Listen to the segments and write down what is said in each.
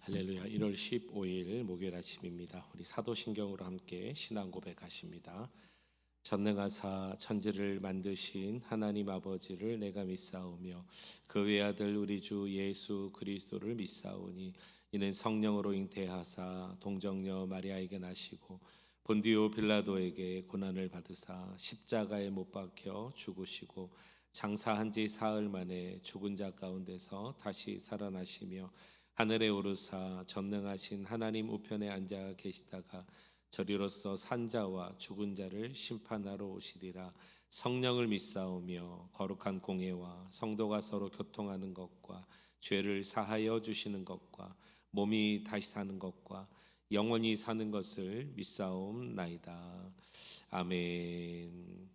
할렐루야. 1월 15일 목요일 아침입니다. 우리 사도신경으로 함께 신앙 고백하십니다. 전능하사 천지를 만드신 하나님 아버지를 내가 믿사오며 그 외아들 우리 주 예수 그리스도를 믿사오니 이는 성령으로 잉태하사 동정녀 마리아에게 나시고 본디오 빌라도에게 고난을 받으사 십자가에 못 박혀 죽으시고 장사한 지 사흘 만에 죽은 자 가운데서 다시 살아나시며 하늘에 오르사 전능하신 하나님 우편에 앉아 계시다가 저리로서 산자와 죽은 자를 심판하러 오시리라. 성령을 믿사오며 거룩한 공회와 성도가 서로 교통하는 것과 죄를 사하여 주시는 것과 몸이 다시 사는 것과 영원히 사는 것을 믿사옵나이다. 아멘.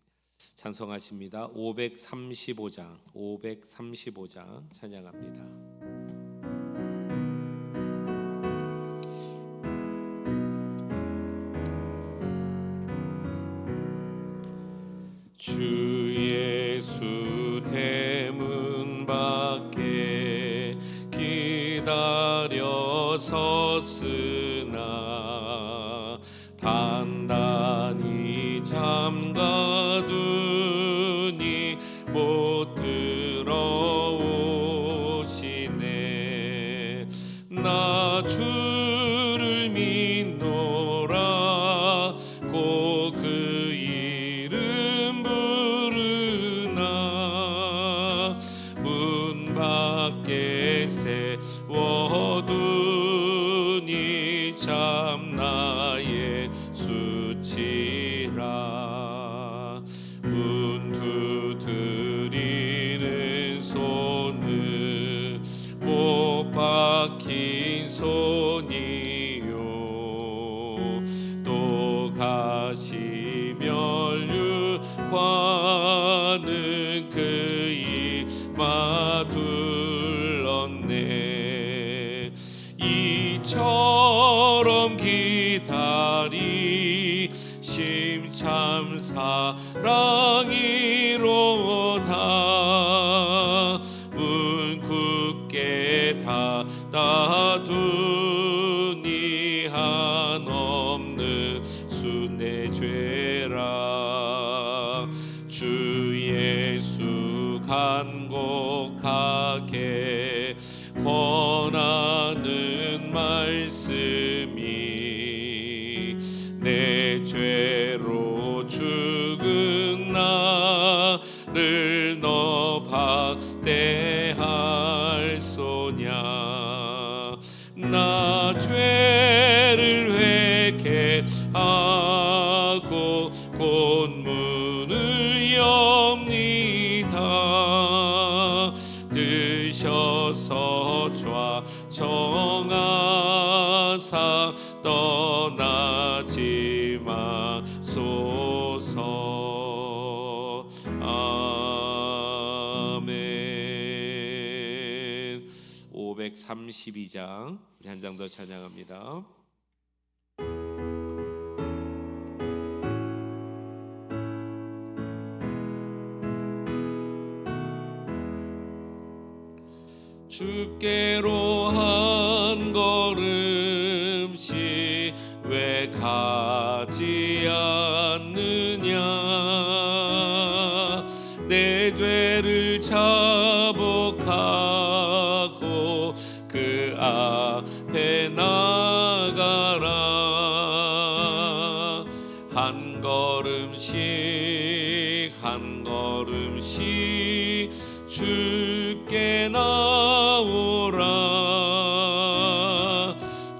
찬송하십니다. 535장 찬양합니다. 주 예수 대문 밖에 기다려 섰으나 단단히 잠가두니 못 들어오시네. 나 주를 믿노라 고 그 이름 부르나 문 밖에 세워두니 참 나의 수치라. 문 두드리는 손은 못 박힌 손이요 또 가시 멸류관은 그 이마 둘렀네. 이처럼 기다리심 참 사랑이로다. 문 굳게 닫아두니 한없는 수 내 죄라. 주 예수 간곡하게 권하는 말씀이 내 죄로 죽은 나를 너 박대할 소냐. 나 죄를 회개하고 곧 문을 엽니다. 드셔서 좌정하사 떠나지 마소서. 아멘. 532장 우리 한 장 더 찬양합니다. 주께로 한 걸음씩 왜 가지 않느냐. 내 죄를 자복하고 그 앞에 나가라. 한 걸음씩 한 걸음씩 주께 나오라.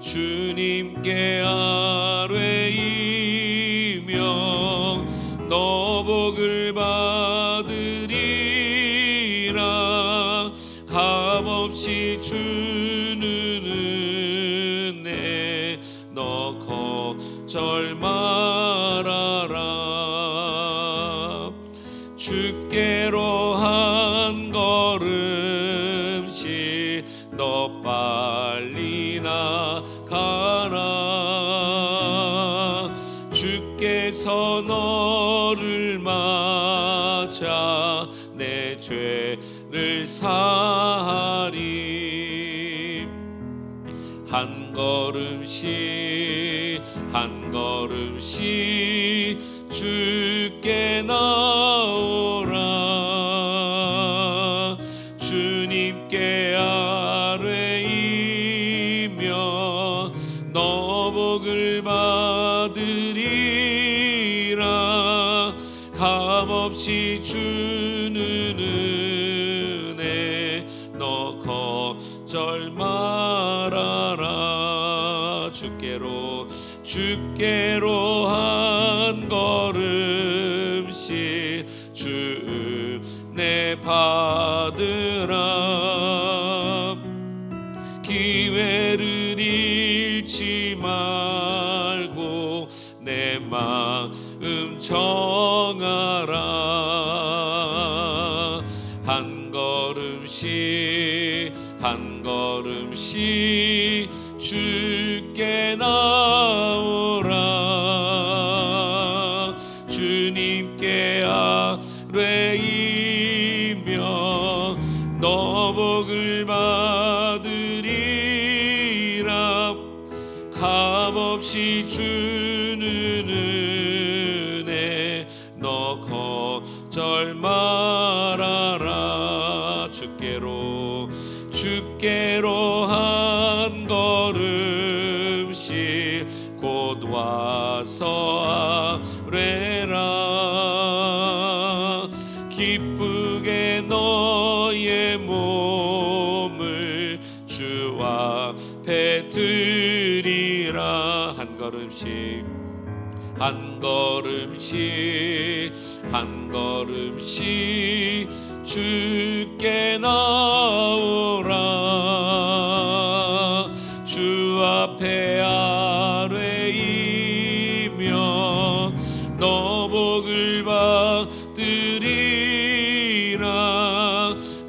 주님께 아뢰이며 너 복을 받으리라. 값없이 주는 은혜 너 거절 말아라. 주께로 한 걸음씩 너 빨리 나가라. 주께서 너를 맞아 내 죄를 사하리. 한 걸음씩 한 걸음씩 주께 나오라. 주님께 아뢰이며 너 복을 받으리라. 값없이 주는 은혜 너 거절 말아라. 주께로 한 걸음씩 주 은혜 받으라. 기회를 잃지 말고 내 마음 정하라. 한 걸음씩 한 걸음씩 주께 나오라. 주님께 아뢰이며 너 복을 받으리라. 값없이 주는 은혜 너 거절 말아라. 주께로 한 걸음씩 곧 와서 아뢰라. 기쁘게 너의 몸을 주 앞에 드리라. 한 걸음씩 한 걸음씩 한 걸음씩 주께 나오라. 주 앞에 아뢰이며 너 복을 받으리라.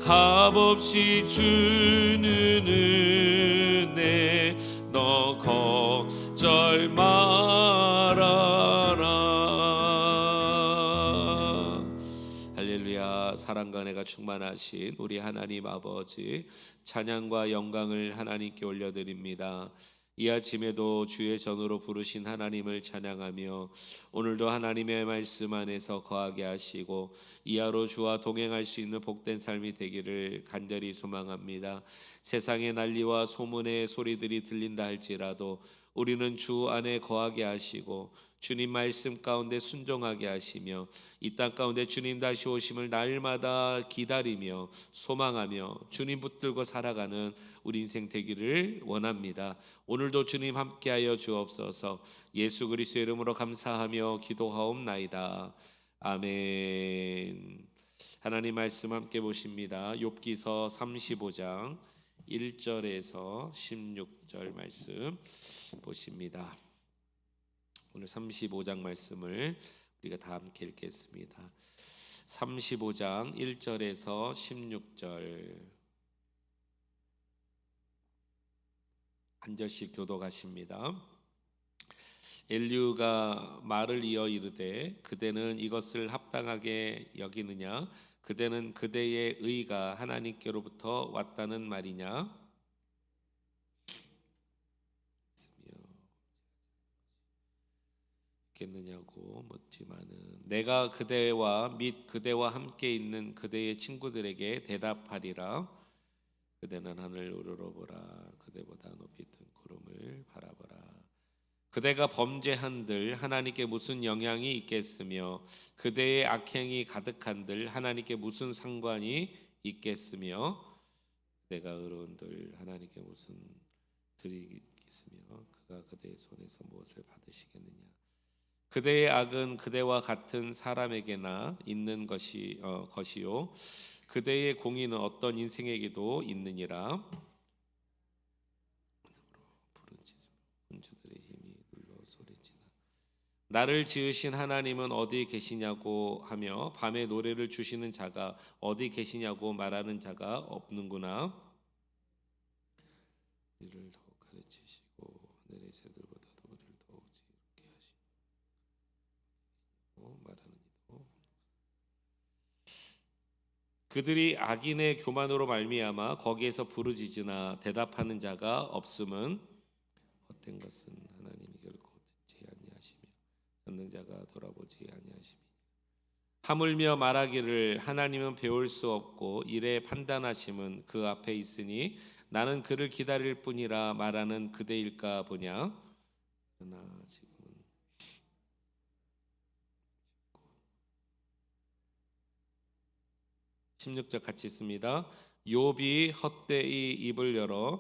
값없이 주는 은혜 너 거절 말아라. 할렐루야. 사랑과 은혜가 충만하신 우리 하나님 아버지, 찬양과 영광을 하나님께 올려드립니다. 이 아침에도 주의 전으로 부르신 하나님을 찬양하며 오늘도 하나님의 말씀 안에서 거하게 하시고 이하로 주와 동행할 수 있는 복된 삶이 되기를 간절히 소망합니다. 세상의 난리와 소문의 소리들이 들린다 할지라도 우리는 주 안에 거하게 하시고 주님 말씀 가운데 순종하게 하시며 이 땅 가운데 주님 다시 오심을 날마다 기다리며 소망하며 주님 붙들고 살아가는 우리 인생 되기를 원합니다. 오늘도 주님 함께하여 주옵소서. 예수 그리스도의 이름으로 감사하며 기도하옵나이다. 아멘. 하나님 말씀 함께 보십니다. 욥기서 35장 1절에서 16절 말씀 보십니다. 오늘 35장 말씀을 우리가 다 함께 읽겠습니다. 35장 1절에서 16절 한 절씩 교독하십니다. 엘리후가 말을 이어 이르되 그대는 이것을 합당하게 여기느냐? 그대는 그대의 의가 하나님께로부터 왔다는 말이냐? 겠느냐고 묻지만은 내가 그대와 및 그대와 함께 있는 그대의 친구들에게 대답하리라. 그대는 하늘 우러러보라. 그대보다 높이 뜬 구름을 바라보라. 그대가 범죄한들 하나님께 무슨 영향이 있겠으며 그대의 악행이 가득한들 하나님께 무슨 상관이 있겠으며 내가 의로운들 하나님께 무슨 드리겠으며 그가 그대의 손에서 무엇을 받으시겠느냐. 그대의 악은 그대와 같은 사람에게나 있는 것이요 그대의 공의는 어떤 인생에게도 있느니라. 군주들의 힘이 눌러 소리치나 나를 지으신 하나님은 어디 계시냐고 하며 밤에 노래를 주시는 자가 어디 계시냐고 말하는 자가 없는구나. 우리를 더욱 가르치시고 하늘의 새들보다도 우리를 더욱 지혜롭게 하시고 말하는 이도 그들이 악인의 교만으로 말미암아 거기에서 부르짖으나 대답하는 자가 없음은 헛된 것은 하나님이 결코 듣지 아니하시며 듣는 자가 돌아보지 아니하시며 하물며 말하기를 하나님은 배울 수 없고 이래 판단하심은 그 앞에 있으니 나는 그를 기다릴 뿐이라 말하는 그대일까 보냐. 그러나 지금은 16절 같이 있습니다. 욥이 헛되이 입을 열어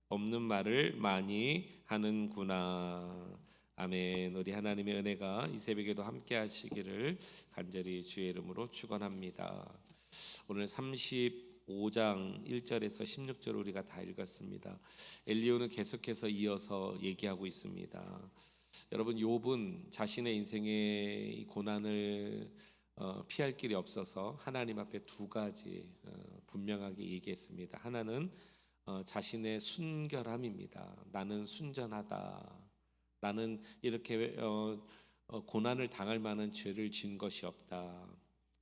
없는 말을 많이 하는구나. 아멘. 우리 하나님의 은혜가 이 새벽에도 함께 하시기를 간절히 주의 이름으로 축원합니다. 오늘 35장 1절에서 16절 우리가 다 읽었습니다. 엘리야는 계속해서 이어서 얘기하고 있습니다. 여러분, 욥은 자신의 인생의 고난을 피할 길이 없어서 하나님 앞에 두 가지 분명하게 얘기했습니다. 하나는 자신의 순결함입니다. 나는 순전하다. 나는 이렇게 고난을 당할 만한 죄를 지은 것이 없다.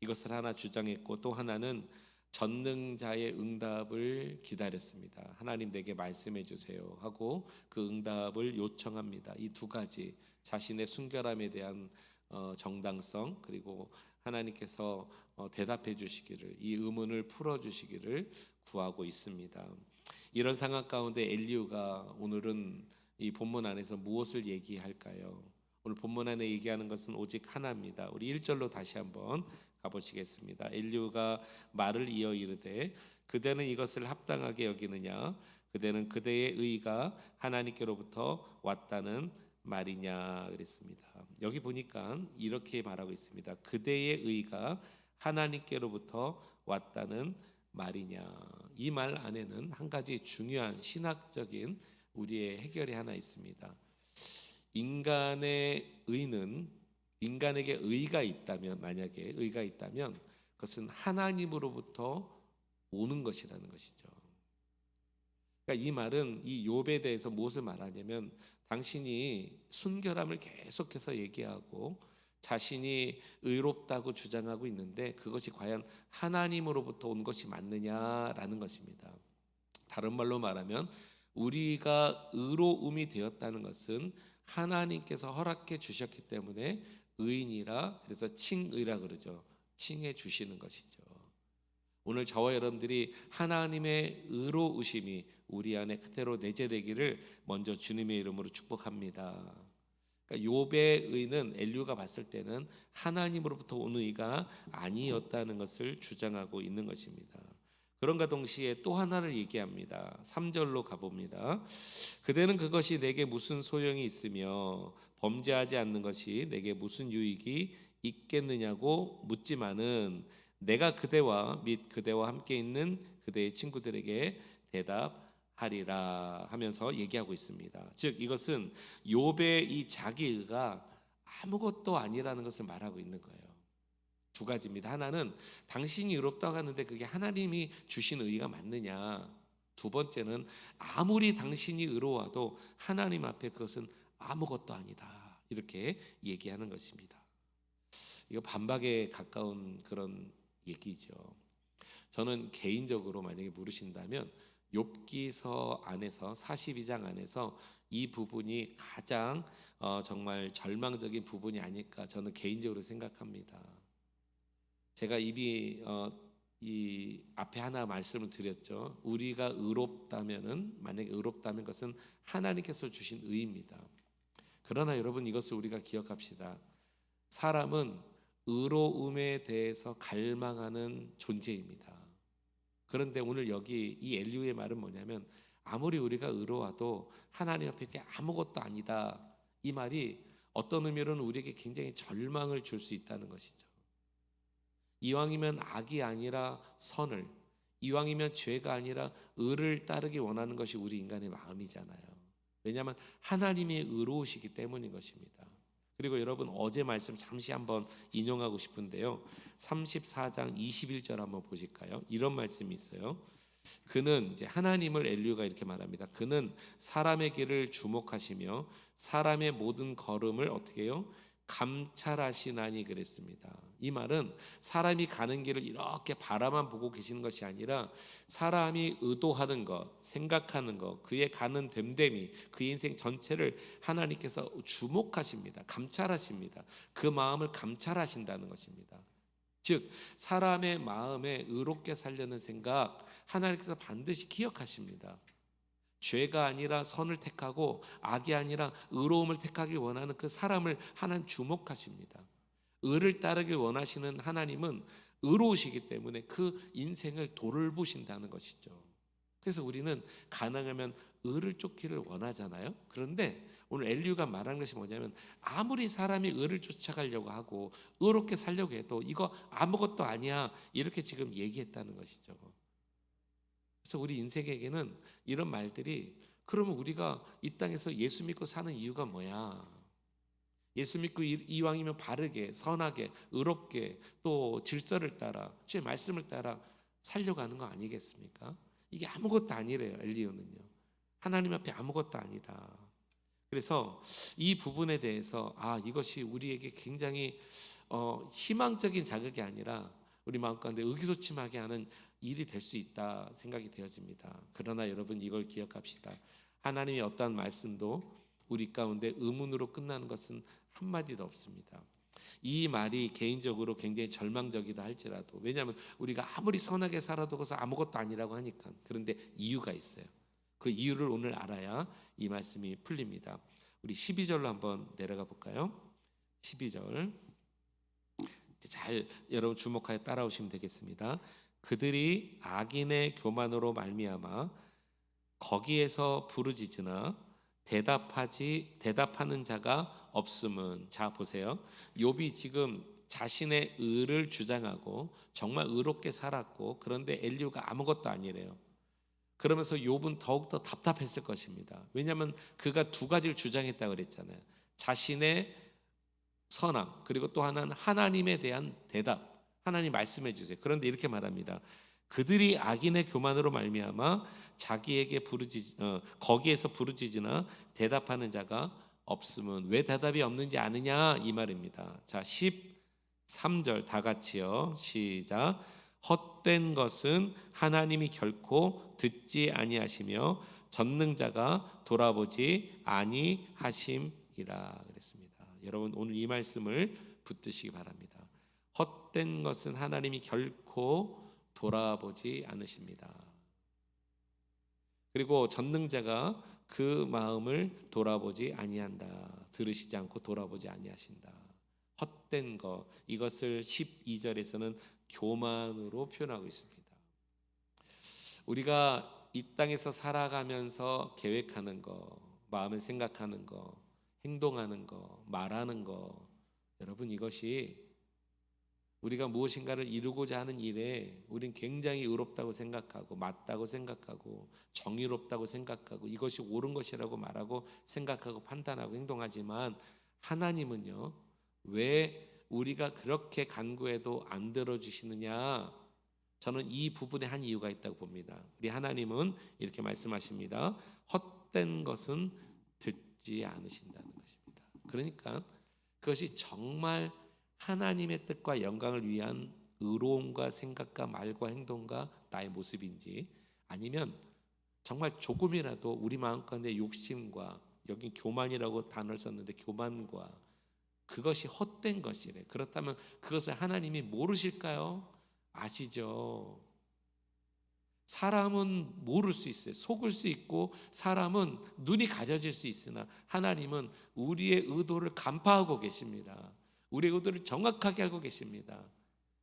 이것을 하나 주장했고, 또 하나는 전능자의 응답을 기다렸습니다. 하나님 내게 말씀해 주세요 하고 그 응답을 요청합니다. 이 두 가지, 자신의 순결함에 대한 정당성, 그리고 하나님께서 대답해 주시기를, 이 의문을 풀어 주시기를 구하고 있습니다. 이런 상황 가운데 엘리후가 오늘은 이 본문 안에서 무엇을 얘기할까요? 오늘 본문 안에 얘기하는 것은 오직 하나입니다. 우리 1절로 다시 한번 가보시겠습니다. 엘리후가 말을 이어 이르되 그대는 이것을 합당하게 여기느냐? 그대는 그대의 의가 하나님께로부터 왔다는 말이냐 그랬습니다. 여기 보니까 이렇게 말하고 있습니다. 그대의 의가 하나님께로부터 왔다는 말이냐. 이 말 안에는 한 가지 중요한 신학적인 우리의 해결이 하나 있습니다. 인간의 의는, 인간에게 의가 있다면, 만약에 의가 있다면 그것은 하나님으로부터 오는 것이라는 것이죠. 그러니까 이 말은 이 욥에 대해서 무엇을 말하냐면, 당신이 순결함을 계속해서 얘기하고 자신이 의롭다고 주장하고 있는데 그것이 과연 하나님으로부터 온 것이 맞느냐라는 것입니다. 다른 말로 말하면 우리가 의로움이 되었다는 것은 하나님께서 허락해 주셨기 때문에 의인이라, 그래서 칭의라 그러죠. 칭해 주시는 것이죠. 오늘 저와 여러분들이 하나님의 의로우심이 우리 안에 그대로 내재되기를 먼저 주님의 이름으로 축복합니다. 그러니까 욥의 의는 엘리후가 봤을 때는 하나님으로부터 온 의가 아니었다는 것을 주장하고 있는 것입니다. 그런가 동시에 또 하나를 얘기합니다. 3절로 가봅니다. 그대는 그것이 내게 무슨 소용이 있으며 범죄하지 않는 것이 내게 무슨 유익이 있겠느냐고 묻지만은 내가 그대와 및 그대와 함께 있는 그대의 친구들에게 대답하리라 하면서 얘기하고 있습니다. 즉 이것은 욥의 이 자기의가 아무것도 아니라는 것을 말하고 있는 거예요. 두 가지입니다. 하나는 당신이 의롭다고 하는데 그게 하나님이 주신 의가 맞느냐. 두 번째는 아무리 당신이 의로워도 하나님 앞에 그것은 아무것도 아니다. 이렇게 얘기하는 것입니다. 이거 반박에 가까운 그런 얘기죠. 저는 개인적으로 만약에 물으신다면 욥기서 안에서 42장 안에서 이 부분이 가장 정말 절망적인 부분이 아닐까 저는 개인적으로 생각합니다. 제가 이 앞에 하나 말씀을 드렸죠. 우리가 의롭다면은, 만약에 의롭다면 그것은 하나님께서 주신 의입니다. 그러나 여러분, 이것을 우리가 기억합시다. 사람은 의로움에 대해서 갈망하는 존재입니다. 그런데 오늘 여기 이 엘리후의 말은 뭐냐면, 아무리 우리가 의로워도 하나님 앞에 그게 아무것도 아니다. 이 말이 어떤 의미로는 우리에게 굉장히 절망을 줄 수 있다는 것이죠. 이왕이면 악이 아니라 선을, 이왕이면 죄가 아니라 의를 따르기 원하는 것이 우리 인간의 마음이잖아요. 왜냐하면 하나님이 의로우시기 때문인 것입니다. 그리고 여러분, 어제 말씀 잠시 한번 인용하고 싶은데요. 34장 21절 한번 보실까요? 이런 말씀이 있어요. 그는, 이제 하나님을 엘리후가 이렇게 말합니다. 그는 사람의 길을 주목하시며 사람의 모든 걸음을 어떻게 해요? 감찰하시나니 그랬습니다. 이 말은 사람이 가는 길을 이렇게 바라만 보고 계시는 것이 아니라 사람이 의도하는 것, 생각하는 것, 그의 가는 됨됨이, 그의 인생 전체를 하나님께서 주목하십니다. 감찰하십니다. 그 마음을 감찰하신다는 것입니다. 즉 사람의 마음에 의롭게 살려는 생각 하나님께서 반드시 기억하십니다. 죄가 아니라 선을 택하고 악이 아니라 의로움을 택하길 원하는 그 사람을 하나님 주목하십니다. 의를 따르길 원하시는 하나님은 의로우시기 때문에 그 인생을 돌보신다는 것이죠. 그래서 우리는 가능하면 의를 쫓기를 원하잖아요. 그런데 오늘 엘리후가 말하는 것이 뭐냐면 아무리 사람이 의를 쫓아가려고 하고 의롭게 살려고 해도 이거 아무것도 아니야 이렇게 지금 얘기했다는 것이죠. 그래서 우리 인생에게는 이런 말들이 그러면 우리가 이 땅에서 예수 믿고 사는 이유가 뭐야? 예수 믿고 이왕이면 바르게 선하게 의롭게 또 질서를 따라 주의 말씀을 따라 살려고 하는 거 아니겠습니까? 이게 아무것도 아니래요. 엘리야는요. 하나님 앞에 아무것도 아니다. 그래서 이 부분에 대해서 이것이 우리에게 굉장히 희망적인 자극이 아니라 우리 마음 가운데 의기소침하게 하는 일이 될 수 있다 생각이 되어집니다. 그러나 여러분 이걸 기억합시다. 하나님의 어떠한 말씀도 우리 가운데 의문으로 끝나는 것은 한마디도 없습니다. 이 말이 개인적으로 굉장히 절망적이다 할지라도 왜냐하면 우리가 아무리 선하게 살아도 그것은 아무것도 아니라고 하니까 그런데 이유가 있어요. 그 이유를 오늘 알아야 이 말씀이 풀립니다. 우리 12절로 한번 내려가 볼까요? 12절 잘 여러분 주목하여 따라오시면 되겠습니다. 그들이 악인의 교만으로 말미암아 거기에서 부르짖으나 대답하는 자가 없음은 자 보세요. 욥이 지금 자신의 의를 주장하고 정말 의롭게 살았고 그런데 엘리후가 아무것도 아니래요. 그러면서 욥은 더욱더 답답했을 것입니다. 왜냐하면 그가 두 가지를 주장했다고 그랬잖아요. 자신의 선함 그리고 또 하나는 하나님에 대한 대답. 하나님 말씀해 주세요. 그런데 이렇게 말합니다. 그들이 악인의 교만으로 말미암아 자기에게 거기에서 부르짖으나 대답하는 자가 없음은 왜 대답이 없는지 아느냐 이 말입니다. 자 13절 다 같이요. 시작. 헛된 것은 하나님이 결코 듣지 아니하시며 전능자가 돌아보지 아니하심이라 그랬습니다. 여러분 오늘 이 말씀을 붙드시기 바랍니다. 헛된 것은 하나님이 결코 돌아보지 않으십니다. 그리고 전능자가 그 마음을 돌아보지 아니한다. 들으시지 않고 돌아보지 아니하신다. 헛된 것 이것을 12절에서는 교만으로 표현하고 있습니다. 우리가 이 땅에서 살아가면서 계획하는 거, 마음에 생각하는 거, 행동하는 거, 말하는 거 여러분 이것이 우리가 무엇인가를 이루고자 하는 일에 우린 굉장히 의롭다고 생각하고 맞다고 생각하고 정의롭다고 생각하고 이것이 옳은 것이라고 말하고 생각하고 판단하고 행동하지만 하나님은요 왜 우리가 그렇게 간구해도 안 들어주시느냐 저는 이 부분에 한 이유가 있다고 봅니다. 우리 하나님은 이렇게 말씀하십니다. 헛된 것은 듣지 않으신다는 것입니다. 그러니까 그것이 정말 하나님의 뜻과 영광을 위한 의로움과 생각과 말과 행동과 나의 모습인지 아니면 정말 조금이라도 우리 마음 가운데 욕심과 여기 교만이라고 단어를 썼는데 교만과 그것이 헛된 것이래. 그렇다면 그것을 하나님이 모르실까요? 아시죠? 사람은 모를 수 있어요. 속을 수 있고 사람은 눈이 가려질 수 있으나 하나님은 우리의 의도를 간파하고 계십니다. 우리의 의도를 정확하게 알고 계십니다.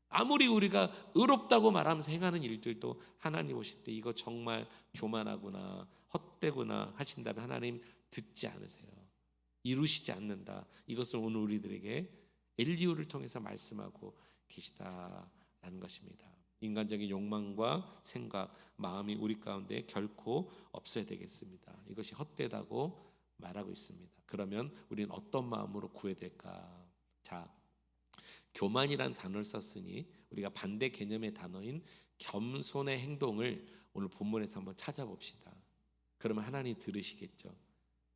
아무리 우리가 의롭다고 말하면서 행하는 일들도 하나님 오실 때 이거 정말 교만하구나 헛되구나 하신다면 하나님 듣지 않으세요. 이루시지 않는다. 이것을 오늘 우리들에게 엘리후를 통해서 말씀하고 계시다라는 것입니다. 인간적인 욕망과 생각, 마음이 우리 가운데 결코 없어야 되겠습니다. 이것이 헛되다고 말하고 있습니다. 그러면 우리는 어떤 마음으로 구해야 될까? 자, 교만이란 단어를 썼으니 우리가 반대 개념의 단어인 겸손의 행동을 오늘 본문에서 한번 찾아봅시다. 그러면 하나님 들으시겠죠.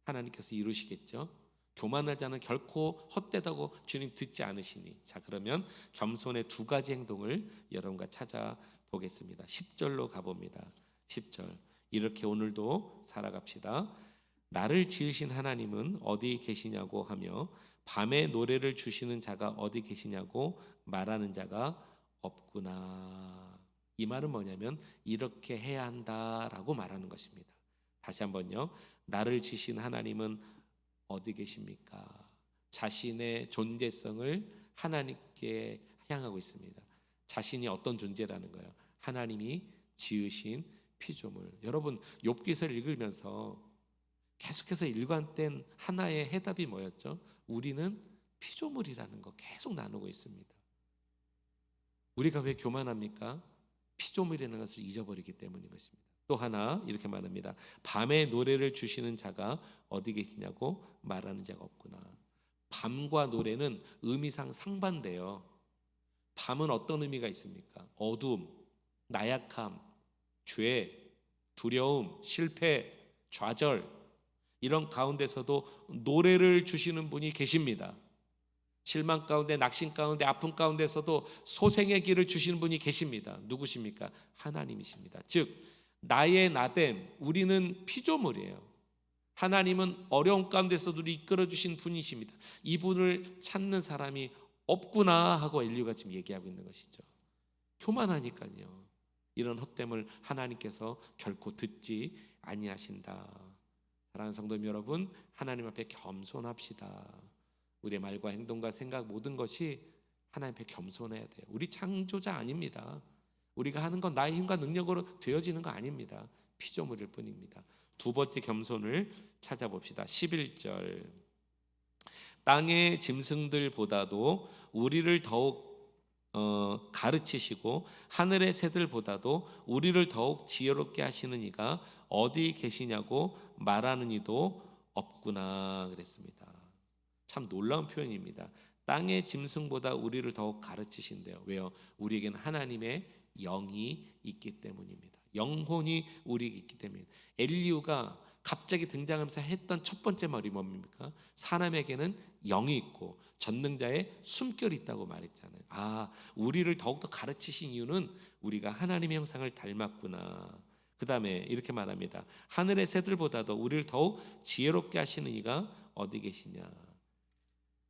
하나님께서 이루시겠죠. 교만한 자는 결코 헛되다고 주님 듣지 않으시니. 자, 그러면 겸손의 두 가지 행동을 여러분과 찾아보겠습니다. 10절로 가봅니다. 10절. 이렇게 오늘도 살아갑시다. 나를 지으신 하나님은 어디 계시냐고 하며 밤에 노래를 주시는 자가 어디 계시냐고 말하는 자가 없구나. 이 말은 뭐냐면 이렇게 해야 한다라고 말하는 것입니다. 다시 한번요. 나를 지으신 하나님은 어디 계십니까? 자신의 존재성을 하나님께 향하고 있습니다. 자신이 어떤 존재라는 거예요? 하나님이 지으신 피조물. 여러분, 욥기서를 읽으면서 계속해서 일관된 하나의 해답이 뭐였죠? 우리는 피조물이라는 거 계속 나누고 있습니다. 우리가 왜 교만합니까? 피조물이라는 것을 잊어버리기 때문인 것입니다. 또 하나 이렇게 말합니다. 밤에 노래를 주시는 자가 어디 계시냐고 말하는 자가 없구나. 밤과 노래는 의미상 상반돼요. 밤은 어떤 의미가 있습니까? 어둠, 나약함, 죄, 두려움, 실패, 좌절, 이런 가운데서도 노래를 주시는 분이 계십니다. 실망 가운데, 낙심 가운데, 아픔 가운데서도 소생의 길을 주시는 분이 계십니다. 누구십니까? 하나님이십니다. 즉 나의 나됨, 우리는 피조물이에요. 하나님은 어려운 가운데서도 이끌어 주신 분이십니다. 이분을 찾는 사람이 없구나 하고 인류가 지금 얘기하고 있는 것이죠. 교만하니까요. 이런 헛됨을 하나님께서 결코 듣지 아니하신다. 사랑하는 성도 여러분, 하나님 앞에 겸손합시다. 우리의 말과 행동과 생각 모든 것이 하나님 앞에 겸손해야 돼요. 우리 창조자 아닙니다. 우리가 하는 건 나의 힘과 능력으로 되어지는 거 아닙니다. 피조물일 뿐입니다. 두 번째 겸손을 찾아봅시다. 11절. 땅의 짐승들보다도 우리를 더욱 가르치시고 하늘의 새들보다도 우리를 더욱 지혜롭게 하시는 이가 어디 계시냐고 말하는 이도 없구나 그랬습니다. 참 놀라운 표현입니다. 땅의 짐승보다 우리를 더욱 가르치신대요. 왜요? 우리에게는 하나님의 영이 있기 때문입니다. 영혼이 우리에게 있기 때문입니다. 엘리후가 갑자기 등장하면서 했던 첫 번째 말이 뭡니까? 사람에게는 영이 있고 전능자의 숨결이 있다고 말했잖아요. 아, 우리를 더욱더 가르치신 이유는 우리가 하나님의 형상을 닮았구나. 그 다음에 이렇게 말합니다. 하늘의 새들보다도 우리를 더욱 지혜롭게 하시는 이가 어디 계시냐.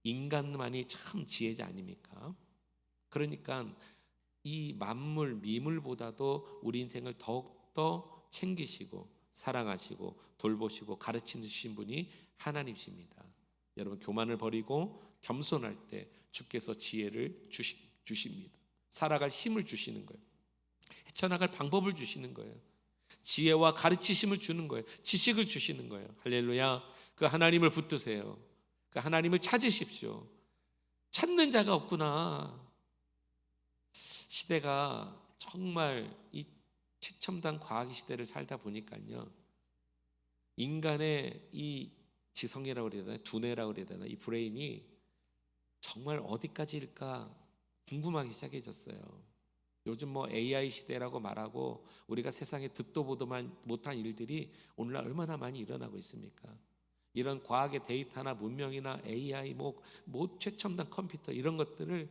인간만이 참 지혜자 아닙니까? 그러니까 이 만물, 미물보다도 우리 인생을 더욱더 챙기시고 사랑하시고 돌보시고 가르치신 분이 하나님이십니다. 여러분, 교만을 버리고 겸손할 때 주께서 지혜를 주십니다. 살아갈 힘을 주시는 거예요. 헤쳐나갈 방법을 주시는 거예요. 지혜와 가르치심을 주는 거예요. 지식을 주시는 거예요. 할렐루야. 그 하나님을 붙드세요. 그 하나님을 찾으십시오. 찾는 자가 없구나. 시대가 정말 이 최첨단 과학 시대를 살다 보니까요, 인간의 이 지성이라고 그래야 되나, 두뇌라고 그래야 되나, 이 브레인이 정말 어디까지일까 궁금하기 시작해졌어요. 요즘 뭐 AI 시대라고 말하고 우리가 세상에 듣도 보도 못한 일들이 오늘날 얼마나 많이 일어나고 있습니까? 이런 과학의 데이터나 문명이나 AI, 뭐 최첨단 컴퓨터 이런 것들을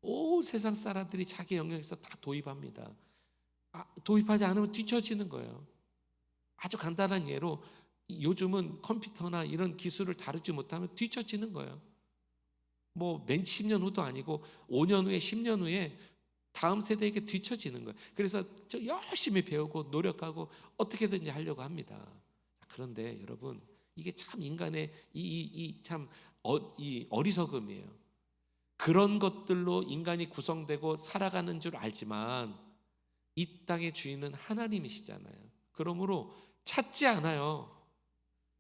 온 세상 사람들이 자기 영역에서 다 도입합니다. 도입하지 않으면 뒤처지는 거예요. 아주 간단한 예로 요즘은 컴퓨터나 이런 기술을 다루지 못하면 뒤처지는 거예요. 뭐 맨 10년 후도 아니고 5년 후에 10년 후에 다음 세대에게 뒤처지는 거예요. 그래서 저 열심히 배우고 노력하고 어떻게든지 하려고 합니다. 그런데 여러분, 이게 참 인간의 이 어리석음이에요. 그런 것들로 인간이 구성되고 살아가는 줄 알지만 이 땅의 주인은 하나님이시잖아요. 그러므로 찾지 않아요.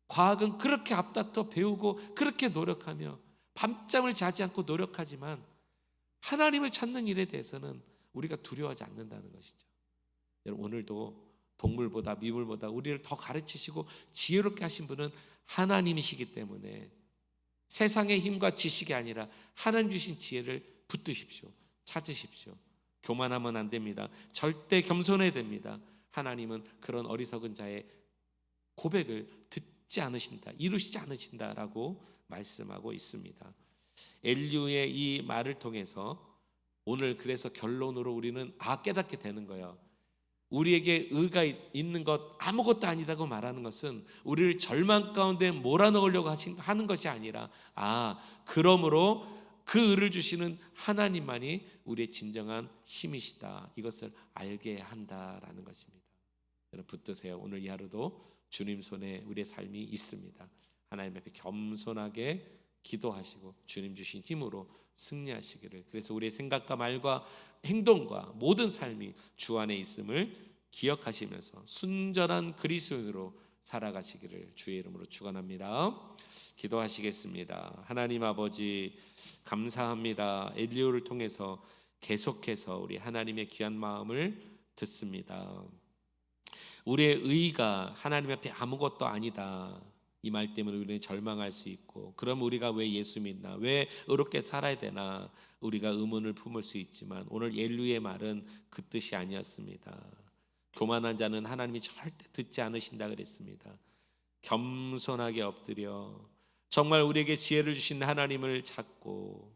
과학은 그렇게 앞다퉈 배우고 그렇게 노력하며 밤잠을 자지 않고 노력하지만 하나님을 찾는 일에 대해서는 우리가 두려워하지 않는다는 것이죠. 여러분, 오늘도 동물보다 미물보다 우리를 더 가르치시고 지혜롭게 하신 분은 하나님이시기 때문에 세상의 힘과 지식이 아니라 하나님 주신 지혜를 붙드십시오. 찾으십시오. 교만하면 안 됩니다. 절대 겸손해야 됩니다. 하나님은 그런 어리석은 자의 고백을 듣지 않으신다, 이루시지 않으신다라고 말씀하고 있습니다. 엘리후의 이 말을 통해서 오늘 그래서 결론으로 우리는 깨닫게 되는 거예요. 우리에게 의가 있는 것 아무것도 아니다고 말하는 것은 우리를 절망 가운데 몰아넣으려고 하는 것이 아니라 그러므로 그 의를 주시는 하나님만이 우리의 진정한 힘이시다, 이것을 알게 한다라는 것입니다. 여러분 붙드세요. 오늘 이 하루도 주님 손에 우리의 삶이 있습니다. 하나님 앞에 겸손하게 기도하시고 주님 주신 힘으로 승리하시기를, 그래서 우리의 생각과 말과 행동과 모든 삶이 주 안에 있음을 기억하시면서 순전한 그리스도인으로 살아가시기를 주의 이름으로 축원합니다. 기도하시겠습니다. 하나님 아버지 감사합니다. 엘리후를 통해서 계속해서 우리 하나님의 귀한 마음을 듣습니다. 우리의 의가 하나님 앞에 아무것도 아니다, 이 말 때문에 우리는 절망할 수 있고, 그럼 우리가 왜 예수 믿나, 왜 의롭게 살아야 되나, 우리가 의문을 품을 수 있지만 오늘 엘리후의 말은 그 뜻이 아니었습니다. 교만한 자는 하나님이 절대 듣지 않으신다 그랬습니다. 겸손하게 엎드려 정말 우리에게 지혜를 주신 하나님을 찾고,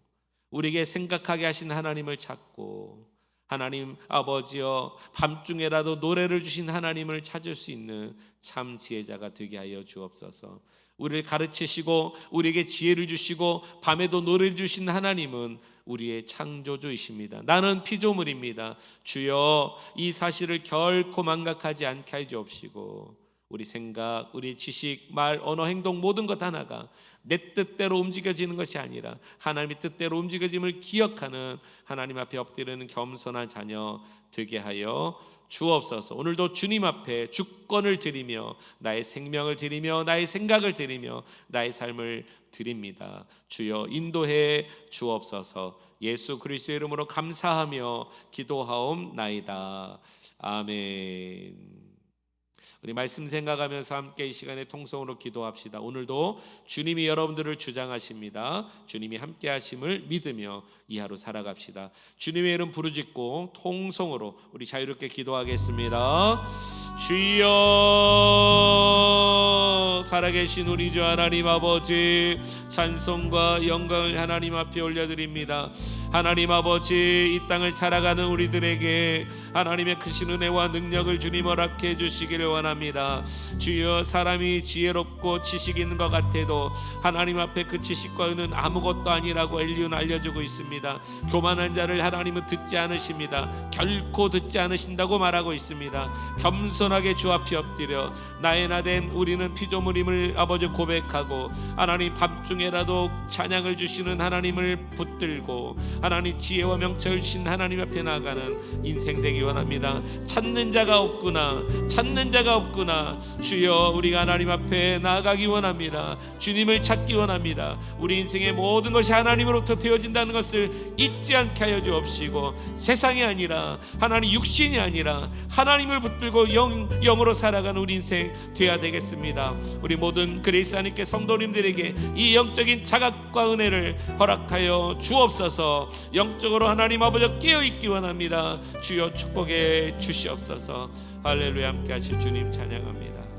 우리에게 생각하게 하신 하나님을 찾고, 하나님 아버지여 밤중에라도 노래를 주신 하나님을 찾을 수 있는 참 지혜자가 되게 하여 주옵소서. 우리를 가르치시고 우리에게 지혜를 주시고 밤에도 노래를 주신 하나님은 우리의 창조주이십니다. 나는 피조물입니다. 주여 이 사실을 결코 망각하지 않게 해 주옵시고, 우리 생각, 우리 지식, 말, 언어, 행동 모든 것 하나가 내 뜻대로 움직여지는 것이 아니라 하나님의 뜻대로 움직여짐을 기억하는 하나님 앞에 엎드리는 겸손한 자녀 되게 하여 주옵소서. 오늘도 주님 앞에 주권을 드리며 나의 생명을 드리며 나의 생각을 드리며 나의 삶을 드립니다. 주여 인도해 주옵소서. 예수 그리스도의 이름으로 감사하며 기도하옵나이다. 아멘. 우리 말씀 생각하면서 함께 이 시간에 통성으로 기도합시다. 오늘도 주님이 여러분들을 주장하십니다. 주님이 함께 하심을 믿으며 이 하루 살아갑시다. 주님의 이름 부르짖고 통성으로 우리 자유롭게 기도하겠습니다. 주여, 살아계신 우리 주 하나님 아버지, 찬송과 영광을 하나님 앞에 올려드립니다. 하나님 아버지, 이 땅을 살아가는 우리들에게 하나님의 크신 은혜와 능력을 주님 허락해 주시기를 원합니다. 주여, 사람이 지혜롭고 지식 있는 것 같아도 하나님 앞에 그 지식과 은은 아무것도 아니라고 엘리후는 알려주고 있습니다. 교만한 자를 하나님은 듣지 않으십니다. 결코 듣지 않으신다고 말하고 있습니다. 겸손하게 주 앞에 엎드려 나의 나된 우리는 피조물임을 아버지 고백하고, 하나님 밤중에라도 찬양을 주시는 하나님을 붙들고 하나님 지혜와 명철을 주신 하나님 앞에 나아가는 인생 되기 원합니다. 찾는 자가 없구나, 찾는 자가 없구나. 주여, 우리가 하나님 앞에 나아가기 원합니다. 주님을 찾기 원합니다. 우리 인생의 모든 것이 하나님으로부터 되어진다는 것을 잊지 않게 하여 주옵시고, 세상이 아니라 하나님, 육신이 아니라 하나님을 붙들고 영으로 살아가는 우리 인생 되어야 되겠습니다. 우리 모든 그레이스 하나님께 성도님들에게 이 영적인 자각과 은혜를 허락하여 주옵소서. 영적으로 하나님 아버지 깨어있기 원합니다. 주여 축복해 주시옵소서. 할렐루야. 함께 하실 주님 찬양합니다.